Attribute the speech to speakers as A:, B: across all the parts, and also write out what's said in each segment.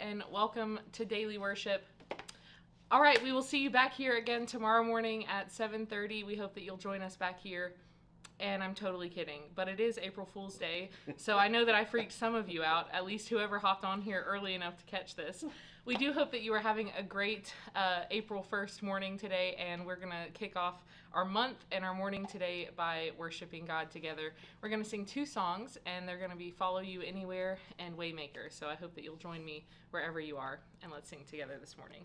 A: and welcome to Daily Worship. All right, we will see you back here again tomorrow morning at 7:30. We hope that you'll join us back here. And I'm totally kidding, but it is April Fool's Day, so I know that I freaked some of you out, at least whoever hopped on here early enough to catch this. We do hope that you are having a great April 1st morning today, and we're going to kick off our month and our morning today by worshiping God together. We're going to sing 2 songs, and they're going to be Follow You Anywhere and Waymaker, so I hope that you'll join me wherever you are, and let's sing together this morning.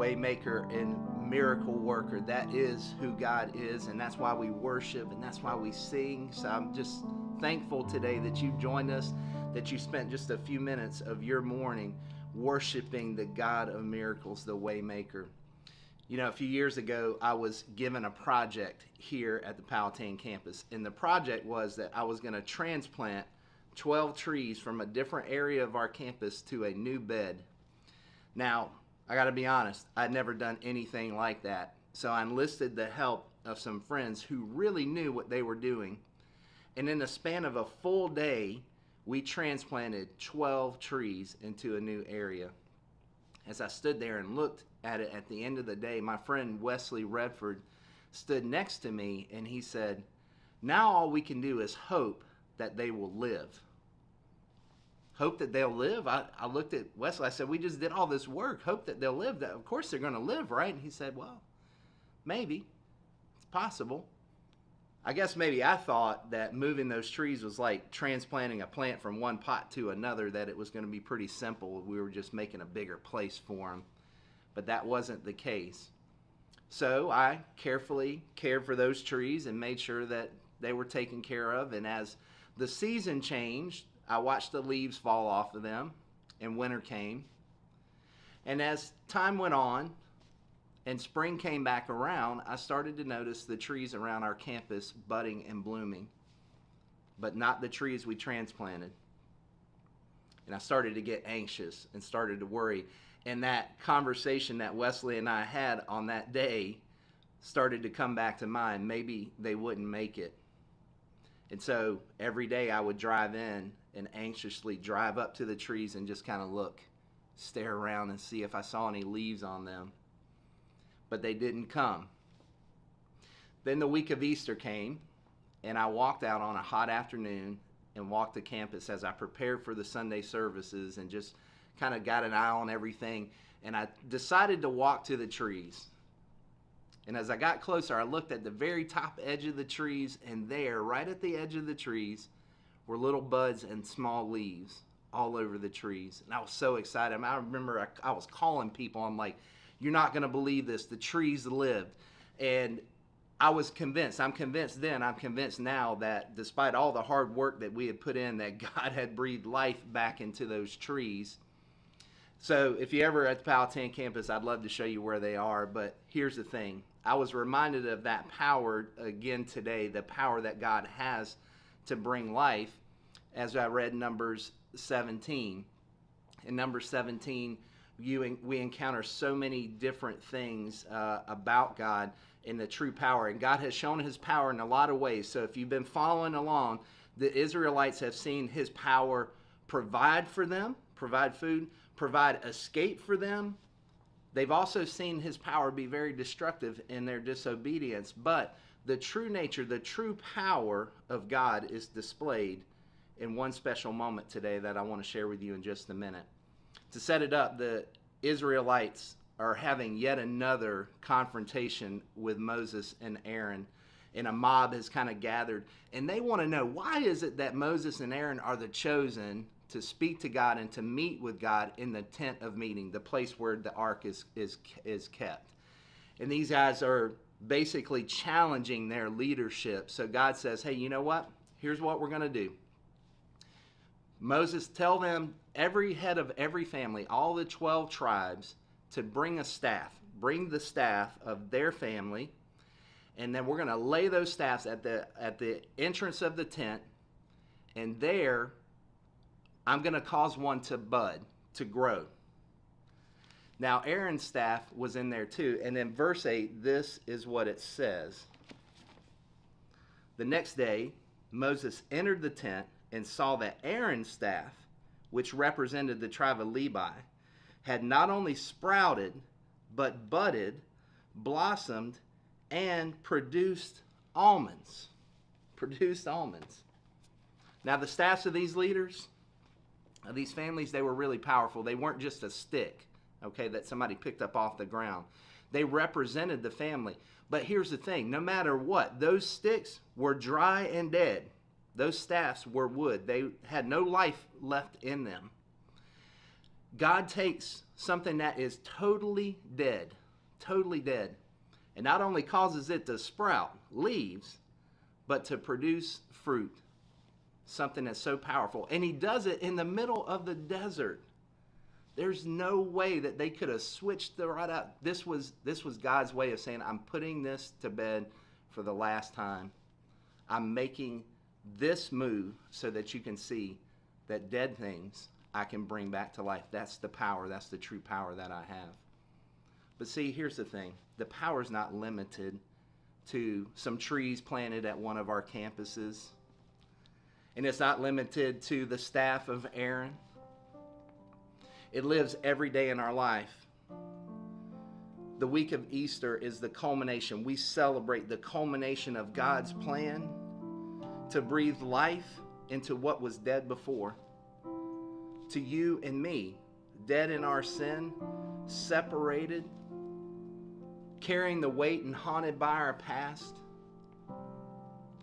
B: waymaker and miracle worker. That is who God is, and that's why we worship, and that's why we sing. So I'm just thankful today that you joined us, that you spent just a few minutes of your morning worshiping the God of miracles, the waymaker. You know, a few years ago, I was given a project here at the Powhatan campus, and the project was that I was going to transplant 12 trees from a different area of our campus to a new bed. Now, I got to be honest, I'd never done anything like that, so I enlisted the help of some friends who really knew what they were doing, and in the span of a full day, we transplanted 12 trees into a new area. As I stood there and looked at it at the end of the day, my friend Wesley Redford stood next to me and he said, "Now all we can do is hope that they will live." Hope that they'll live? I looked at Wesley, I said, "We just did all this work, hope that they'll live. Of course they're going to live, right?" And he said, "Well, maybe. It's possible." I guess maybe I thought that moving those trees was like transplanting a plant from one pot to another, that it was going to be pretty simple. We were just making a bigger place for them. But that wasn't the case. So I carefully cared for those trees and made sure that they were taken care of. And as the season changed, I watched the leaves fall off of them, and winter came. And as time went on, and spring came back around, I started to notice the trees around our campus budding and blooming, but not the trees we transplanted. And I started to get anxious and started to worry. And that conversation that Wesley and I had on that day started to come back to mind. Maybe they wouldn't make it. And so every day I would drive in and anxiously drive up to the trees and just kind of look, stare around and see if I saw any leaves on them. But they didn't come. Then the week of Easter came, and I walked out on a hot afternoon and walked the campus as I prepared for the Sunday services and just kind of got an eye on everything. And I decided to walk to the trees. And as I got closer, I looked at the very top edge of the trees, and there, right at the edge of the trees, were little buds and small leaves all over the trees. And I was so excited. I remember I was calling people. I'm like, "You're not going to believe this. The trees lived." And I was convinced. I'm convinced then. I'm convinced now that despite all the hard work that we had put in, that God had breathed life back into those trees. So if you're ever at the Powhatan campus, I'd love to show you where they are. But here's the thing. I was reminded of that power again today, the power that God has to bring life, as I read Numbers 17. In Numbers 17, we encounter so many different things about God and the true power. And God has shown his power in a lot of ways. So if you've been following along, the Israelites have seen his power provide for them, provide food, provide escape for them. They've also seen his power be very destructive in their disobedience. But the true nature, the true power of God is displayed in one special moment today that I want to share with you in just a minute. To set it up, the Israelites are having yet another confrontation with Moses and Aaron, and a mob has kind of gathered, and they want to know, why is it that Moses and Aaron are the chosen to speak to God and to meet with God in the tent of meeting, the place where the ark is kept? And these guys are basically challenging their leadership. So God says, "Hey, you know what? Here's what we're going to do. Moses, tell them, every head of every family, all the 12 tribes, to bring a staff. Bring the staff of their family, and then we're going to lay those staffs at the entrance of the tent, and there I'm going to cause one to bud, to grow." Now Aaron's staff was in there too, and in verse 8, this is what it says. "The next day Moses entered the tent and saw that Aaron's staff, which represented the tribe of Levi, had not only sprouted, but budded, blossomed, and produced almonds." Produced almonds. Now the staffs of these leaders, of these families, they were really powerful. They weren't just a stick, okay, that somebody picked up off the ground. They represented the family. But here's the thing, no matter what, those sticks were dry and dead. Those staffs were wood. They had no life left in them. God takes something that is totally dead, and not only causes it to sprout leaves, but to produce fruit, something that's so powerful. And he does it in the middle of the desert. There's no way that they could have switched the right out. This was God's way of saying, I'm putting this to bed for the last time. I'm making this move so that you can see that dead things I can bring back to life. That's the power. That's the true power that I have. But see, here's the thing. The power is not limited to some trees planted at one of our campuses. And it's not limited to the staff of Aaron. It lives every day in our life. The week of Easter is the culmination. We celebrate the culmination of God's plan to breathe life into what was dead before. To you and me, dead in our sin, separated, carrying the weight and haunted by our past,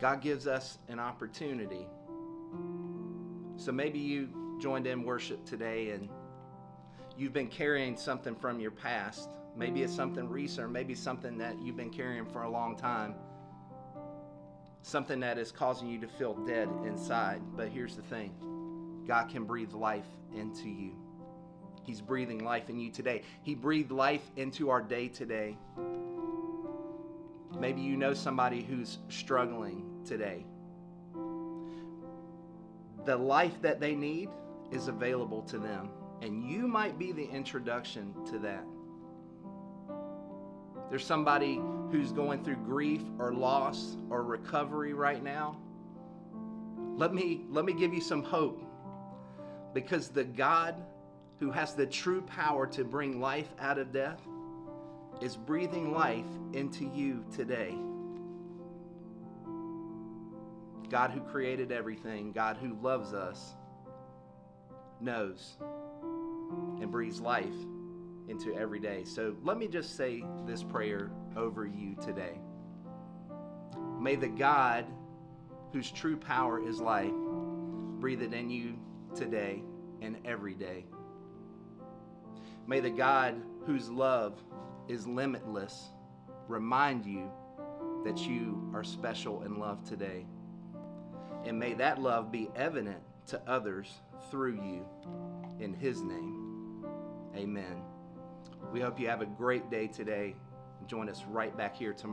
B: God gives us an opportunity. So maybe you joined in worship today and you've been carrying something from your past. Maybe it's something recent, or maybe something that you've been carrying for a long time. Something that is causing you to feel dead inside. But here's the thing. God can breathe life into you. He's breathing life in you today. He breathed life into our day today. Maybe you know somebody who's struggling today. The life that they need is available to them. And you might be the introduction to that. There's somebody who's going through grief or loss or recovery right now. Let me give you some hope. Because the God who has the true power to bring life out of death is breathing life into you today. God who created everything, God who loves us, knows and breathes life into every day. So let me just say this prayer over you today. May the God whose true power is life breathe it in you today and every day. May the God whose love is limitless remind you that you are special and loved today. And may that love be evident to others through you. In His name, amen. We hope you have a great day today. Join us right back here tomorrow.